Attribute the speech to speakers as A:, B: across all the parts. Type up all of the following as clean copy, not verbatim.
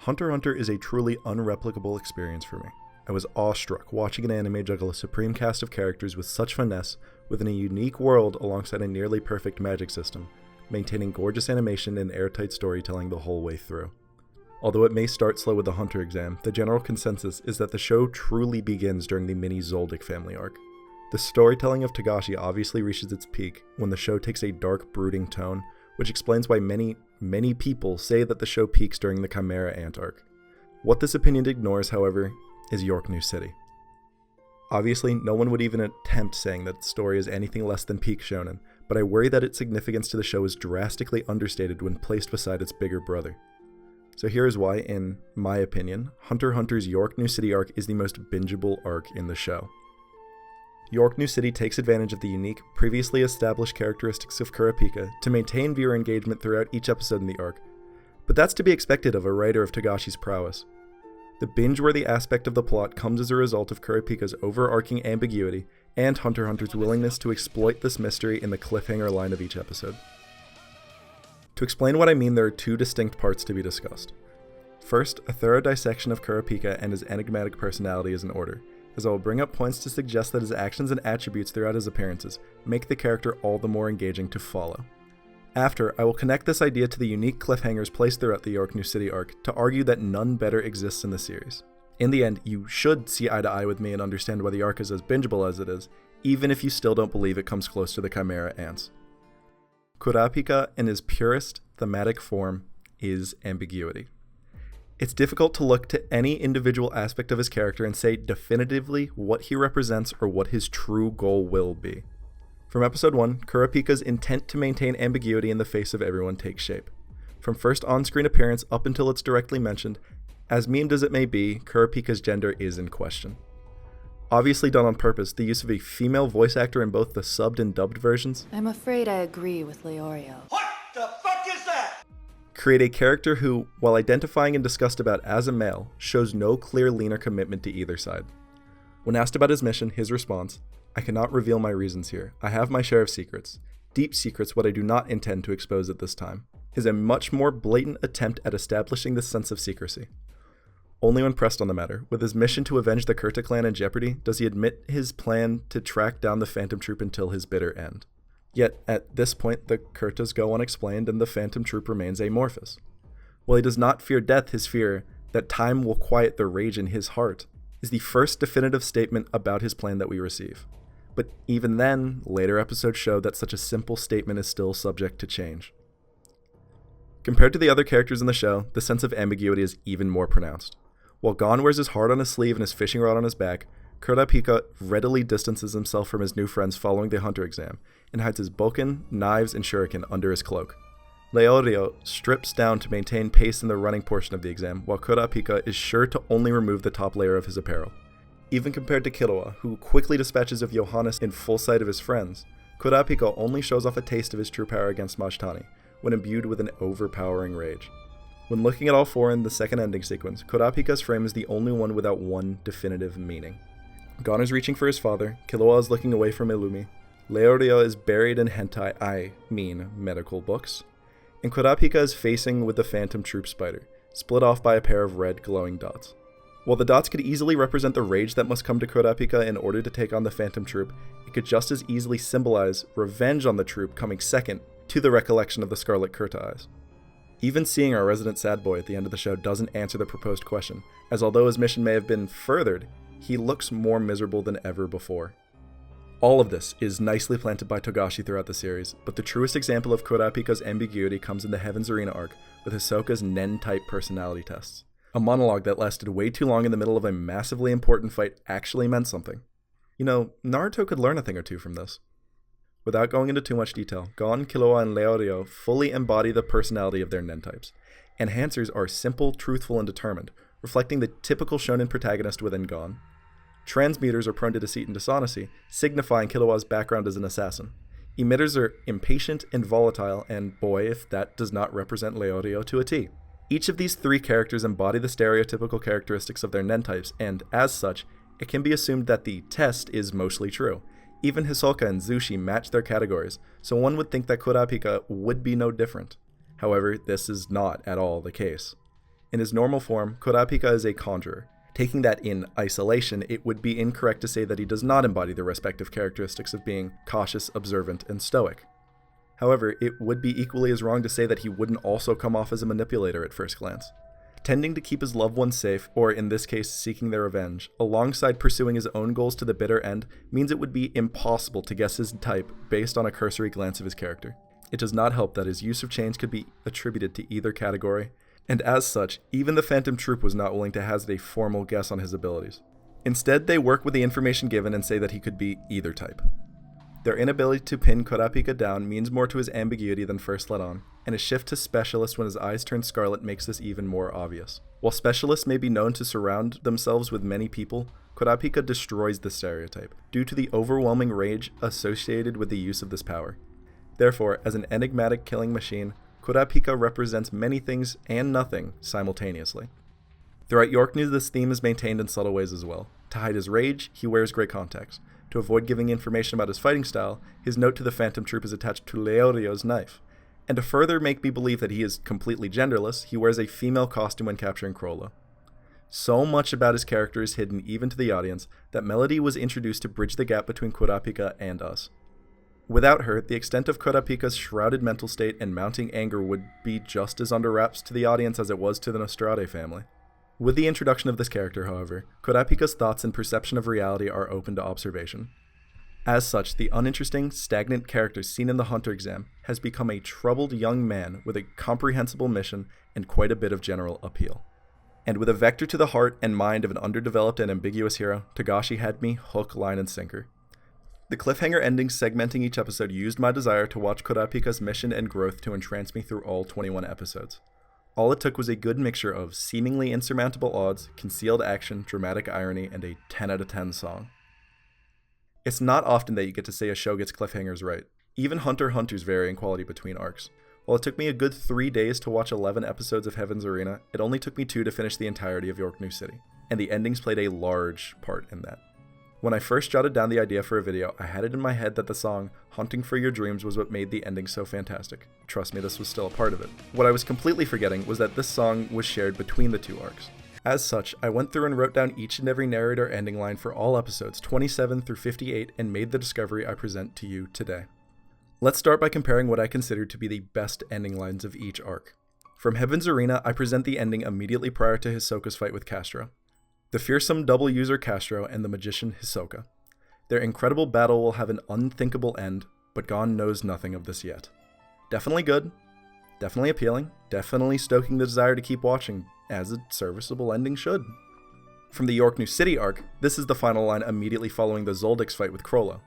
A: Hunter x Hunter is a truly unreplicable experience for me. I was awestruck watching an anime juggle a supreme cast of characters with such finesse within a unique world alongside a nearly perfect magic system, maintaining gorgeous animation and airtight storytelling the whole way through. Although it may start slow with the Hunter exam, the general consensus is that the show truly begins during the mini Zoldyck family arc. The storytelling of Togashi obviously reaches its peak when the show takes a dark, brooding tone, which explains why many people say that the show peaks during the Chimera Ant arc. What this opinion ignores, however, is Yorknew City. Obviously, no one would even attempt saying that the story is anything less than peak shonen, but I worry that its significance to the show is drastically understated when placed beside its bigger brother. So here is why, in my opinion, Hunter x Hunter's Yorknew City arc is the most bingeable arc in the show. Yorknew City takes advantage of the unique, previously established characteristics of Kurapika to maintain viewer engagement throughout each episode in the arc, but that's to be expected of a writer of Togashi's prowess. The binge-worthy aspect of the plot comes as a result of Kurapika's overarching ambiguity and Hunter x Hunter's willingness to exploit this mystery in the cliffhanger line of each episode. To explain what I mean, there are two distinct parts to be discussed. First, a thorough dissection of Kurapika and his enigmatic personality is in order, as I will bring up points to suggest that his actions and attributes throughout his appearances make the character all the more engaging to follow. After, I will connect this idea to the unique cliffhangers placed throughout the Yorknew City arc to argue that none better exists in the series. In the end, you should see eye to eye with me and understand why the arc is as bingeable as it is, even if you still don't believe it comes close to the Chimera Ants. Kurapika, in his purest thematic form, is ambiguity. It's difficult to look to any individual aspect of his character and say definitively what he represents or what his true goal will be. From episode 1, Kurapika's intent to maintain ambiguity in the face of everyone takes shape. From first on-screen appearance up until it's directly mentioned, as memed as it may be, Kurapika's gender is in question. Obviously done on purpose, the use of a female voice actor in both the subbed and dubbed versions.
B: I'm afraid I agree with Leorio.
C: What the fuck is that?
A: Create a character who, while identifying and discussed about as a male, shows no clear lean or commitment to either side. When asked about his mission, his response, "I cannot reveal my reasons here. I have my share of secrets. Deep secrets what I do not intend to expose at this time," is a much more blatant attempt at establishing this sense of secrecy. Only when pressed on the matter, with his mission to avenge the Kurta clan in jeopardy, does he admit his plan to track down the Phantom Troop until his bitter end. Yet, at this point, the Kurtas go unexplained and the Phantom Troop remains amorphous. While he does not fear death, his fear that time will quiet the rage in his heart is the first definitive statement about his plan that we receive. But even then, later episodes show that such a simple statement is still subject to change. Compared to the other characters in the show, the sense of ambiguity is even more pronounced. While Gon wears his heart on his sleeve and his fishing rod on his back, Kurapika readily distances himself from his new friends following the Hunter exam, and hides his bokken, knives, and shuriken under his cloak. Leorio strips down to maintain pace in the running portion of the exam, while Kurapika is sure to only remove the top layer of his apparel. Even compared to Killua, who quickly dispatches of Johannes in full sight of his friends, Kurapika only shows off a taste of his true power against Majtani, when imbued with an overpowering rage. When looking at all four in the second ending sequence, Kurapika's frame is the only one without one definitive meaning. Gon is reaching for his father, Killua is looking away from Illumi, Leorio is buried in medical books, and Kurapika is facing with the Phantom Troop spider, split off by a pair of red glowing dots. While the dots could easily represent the rage that must come to Kurapika in order to take on the Phantom Troop, it could just as easily symbolize revenge on the troop coming second to the recollection of the Scarlet Kurta eyes. Even seeing our resident sad boy at the end of the show doesn't answer the proposed question, as although his mission may have been furthered, he looks more miserable than ever before. All of this is nicely planted by Togashi throughout the series, but the truest example of Kurapika's ambiguity comes in the Heaven's Arena arc with Hisoka's Nen-type personality tests. A monologue that lasted way too long in the middle of a massively important fight actually meant something. You know, Naruto could learn a thing or two from this. Without going into too much detail, Gon, Killua, and Leorio fully embody the personality of their Nen types. Enhancers are simple, truthful, and determined, reflecting the typical shonen protagonist within Gon. Transmuters are prone to deceit and dishonesty, signifying Killua's background as an assassin. Emitters are impatient and volatile, and boy, if that does not represent Leorio to a T. Each of these three characters embody the stereotypical characteristics of their Nen types, and as such, it can be assumed that the test is mostly true. Even Hisoka and Zushi match their categories, so one would think that Kurapika would be no different. However, this is not at all the case. In his normal form, Kurapika is a conjurer. Taking that in isolation, it would be incorrect to say that he does not embody the respective characteristics of being cautious, observant, and stoic. However, it would be equally as wrong to say that he wouldn't also come off as a manipulator at first glance. Tending to keep his loved ones safe, or in this case seeking their revenge, alongside pursuing his own goals to the bitter end, means it would be impossible to guess his type based on a cursory glance of his character. It does not help that his use of chains could be attributed to either category, and as such, even the Phantom Troupe was not willing to hazard a formal guess on his abilities. Instead, they work with the information given and say that he could be either type. Their inability to pin Kurapika down means more to his ambiguity than first let on, and his shift to specialist when his eyes turn scarlet makes this even more obvious. While specialists may be known to surround themselves with many people, Kurapika destroys the stereotype, due to the overwhelming rage associated with the use of this power. Therefore, as an enigmatic killing machine, Kurapika represents many things and nothing simultaneously. Throughout Yorknew, this theme is maintained in subtle ways as well. To hide his rage, he wears grey contacts. To avoid giving information about his fighting style, his note to the Phantom Troupe is attached to Leorio's knife. And to further make me believe that he is completely genderless, he wears a female costume when capturing Crollo. So much about his character is hidden even to the audience that Melody was introduced to bridge the gap between Kurapika and us. Without her, the extent of Kurapika's shrouded mental state and mounting anger would be just as under wraps to the audience as it was to the Nostrade family. With the introduction of this character, however, Kurapika's thoughts and perception of reality are open to observation. As such, the uninteresting, stagnant character seen in the Hunter exam has become a troubled young man with a comprehensible mission and quite a bit of general appeal. And with a vector to the heart and mind of an underdeveloped and ambiguous hero, Togashi had me hook, line, and sinker. The cliffhanger endings segmenting each episode used my desire to watch Kurapika's mission and growth to entrance me through all 21 episodes. All it took was a good mixture of seemingly insurmountable odds, concealed action, dramatic irony, and a 10 out of 10 song. It's not often that you get to say a show gets cliffhangers right. Even Hunter x Hunters vary in quality between arcs. While it took me a good 3 days to watch 11 episodes of Heaven's Arena, it only took me 2 to finish the entirety of Yorknew City, and the endings played a large part in that. When I first jotted down the idea for a video, I had it in my head that the song Hunting for Your Dreams was what made the ending so fantastic. Trust me, this was still a part of it. What I was completely forgetting was that this song was shared between the 2 arcs. As such, I went through and wrote down each and every narrator ending line for all episodes 27 through 58 and made the discovery I present to you today. Let's start by comparing what I consider to be the best ending lines of each arc. From Heaven's Arena, I present the ending immediately prior to Hisoka's fight with Castro. The fearsome double user Castro and the magician Hisoka. Their incredible battle will have an unthinkable end, but Gon knows nothing of this yet. Definitely good, definitely appealing, definitely stoking the desire to keep watching, as a serviceable ending should. From the Yorknew City arc, this is the final line immediately following the Zoldyck's fight with Crollo.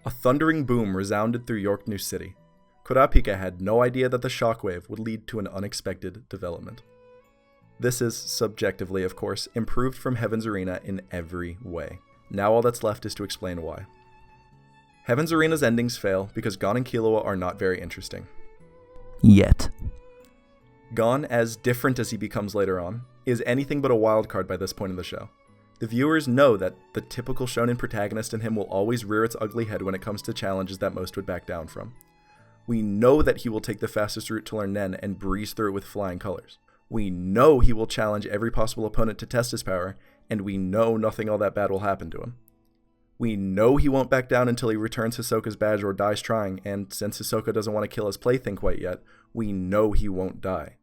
A: A thundering boom resounded through Yorknew City. Kurapika had no idea that the shockwave would lead to an unexpected development. This is, subjectively of course, improved from Heaven's Arena in every way. Now all that's left is to explain why. Heaven's Arena's endings fail because Gon and Killua are not very interesting.
D: Yet.
A: Gon, as different as he becomes later on, is anything but a wild card by this point in the show. The viewers know that the typical shonen protagonist in him will always rear its ugly head when it comes to challenges that most would back down from. We know that he will take the fastest route to learn Nen and breeze through it with flying colors. We know he will challenge every possible opponent to test his power, and we know nothing all that bad will happen to him. We know he won't back down until he returns Hisoka's badge or dies trying, and since Hisoka doesn't want to kill his plaything quite yet, we know he won't die.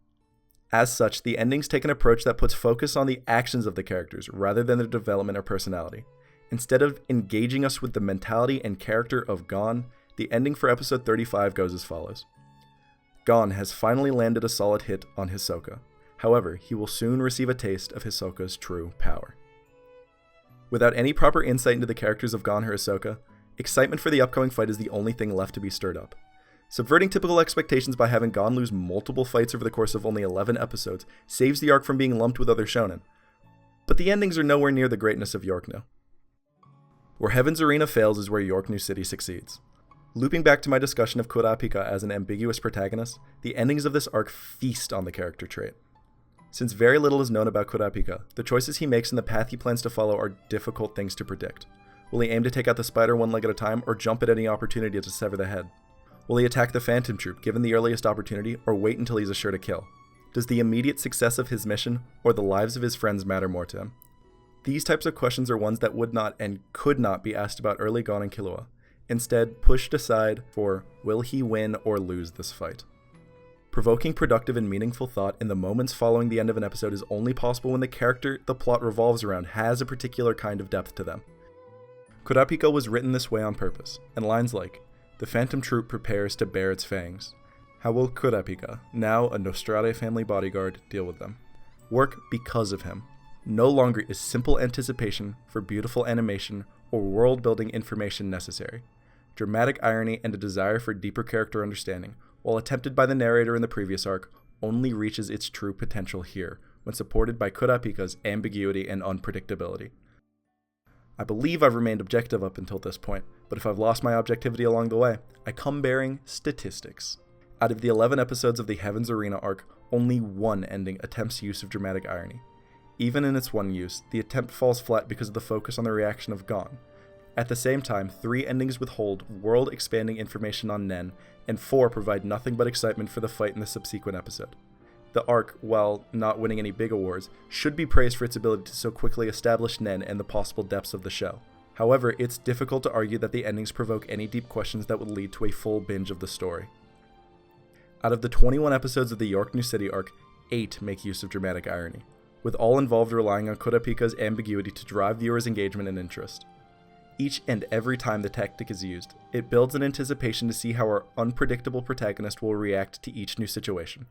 A: As such, the endings take an approach that puts focus on the actions of the characters rather than their development or personality. Instead of engaging us with the mentality and character of Gon, the ending for episode 35 goes as follows. Gon has finally landed a solid hit on Hisoka. However, he will soon receive a taste of Hisoka's true power. Without any proper insight into the characters of Gon or Hisoka, excitement for the upcoming fight is the only thing left to be stirred up. Subverting typical expectations by having Gon lose multiple fights over the course of only 11 episodes saves the arc from being lumped with other shonen. But the endings are nowhere near the greatness of Yorknew. Where Heaven's Arena fails is where Yorknew City succeeds. Looping back to my discussion of Kurapika as an ambiguous protagonist, the endings of this arc feast on the character trait. Since very little is known about Kurapika, the choices he makes and the path he plans to follow are difficult things to predict. Will he aim to take out the spider one leg at a time, or jump at any opportunity to sever the head? Will he attack the Phantom Troupe given the earliest opportunity, or wait until he's assured a kill? Does the immediate success of his mission or the lives of his friends matter more to him? These types of questions are ones that would not and could not be asked about early on in Killua, instead pushed aside for will he win or lose this fight. Provoking productive and meaningful thought in the moments following the end of an episode is only possible when the character the plot revolves around has a particular kind of depth to them. Kurapika was written this way on purpose, and lines like, "The Phantom Troop prepares to bear its fangs. How will Kurapika, now a Nostrade family bodyguard, deal with them?" work because of him. No longer is simple anticipation for beautiful animation or world-building information necessary. Dramatic irony and a desire for deeper character understanding, while attempted by the narrator in the previous arc, only reaches its true potential here, when supported by Kurapika's ambiguity and unpredictability. I believe I've remained objective up until this point, but if I've lost my objectivity along the way, I come bearing statistics. Out of the 11 episodes of the Heaven's Arena arc, only one ending attempts use of dramatic irony. Even in its one use, the attempt falls flat because of the focus on the reaction of Gon. At the same time, 3 endings withhold world-expanding information on Nen, and 4 provide nothing but excitement for the fight in the subsequent episode. The arc, while not winning any big awards, should be praised for its ability to so quickly establish Nen and the possible depths of the show. However, it's difficult to argue that the endings provoke any deep questions that would lead to a full binge of the story. Out of the 21 episodes of the Yorknew City arc, 8 make use of dramatic irony, with all involved relying on Kurapika's ambiguity to drive viewers' engagement and interest. Each and every time the tactic is used, it builds an anticipation to see how our unpredictable protagonist will react to each new situation.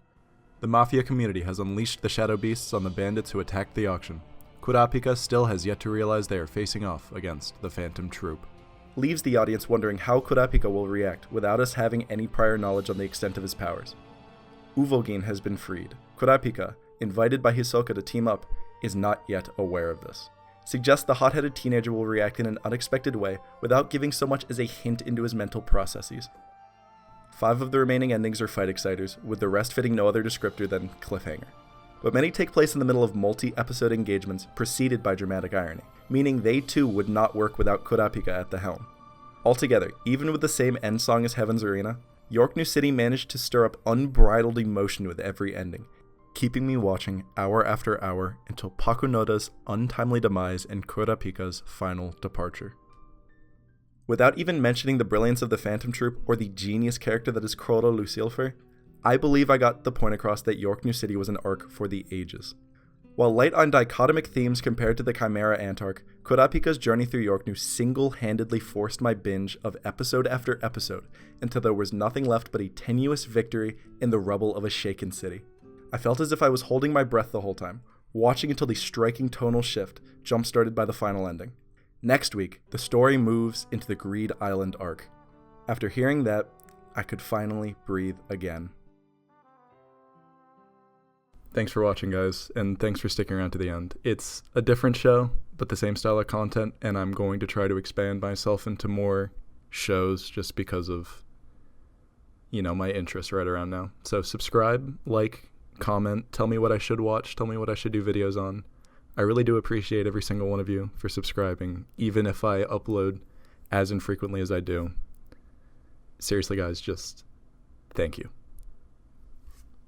A: The Mafia community has unleashed the Shadow Beasts on the bandits who attacked the auction. Kurapika still has yet to realize they are facing off against the Phantom Troop. Leaves the audience wondering how Kurapika will react without us having any prior knowledge on the extent of his powers. Uvogin has been freed. Kurapika, invited by Hisoka to team up, is not yet aware of this. Suggests the hot-headed teenager will react in an unexpected way without giving so much as a hint into his mental processes. 5 of the remaining endings are fight exciters, with the rest fitting no other descriptor than Cliffhanger. But many take place in the middle of multi-episode engagements preceded by dramatic irony, meaning they too would not work without Kurapika at the helm. Altogether, even with the same end song as Heaven's Arena, Yorknew City managed to stir up unbridled emotion with every ending, keeping me watching hour after hour until Pakunoda's untimely demise and Kurapika's final departure. Without even mentioning the brilliance of the Phantom Troop or the genius character that is Crota Lucilfer, I believe I got the point across that Yorknew City was an arc for the ages. While light on dichotomic themes compared to the Chimera Ant arc, Kurapika's journey through Yorknew single-handedly forced my binge of episode after episode until there was nothing left but a tenuous victory in the rubble of a shaken city. I felt as if I was holding my breath the whole time, watching until the striking tonal shift jump-started by the final ending. Next week, the story moves into the Greed Island arc. After hearing that, I could finally breathe again. Thanks for watching, guys, and thanks for sticking around to the end. It's a different show, but the same style of content, and I'm going to try to expand myself into more shows just because of, my interest right around now. So subscribe, like, comment, tell me what I should watch, tell me what I should do videos on. I really do appreciate every single one of you for subscribing, even if I upload as infrequently as I do. Seriously, guys, just thank you.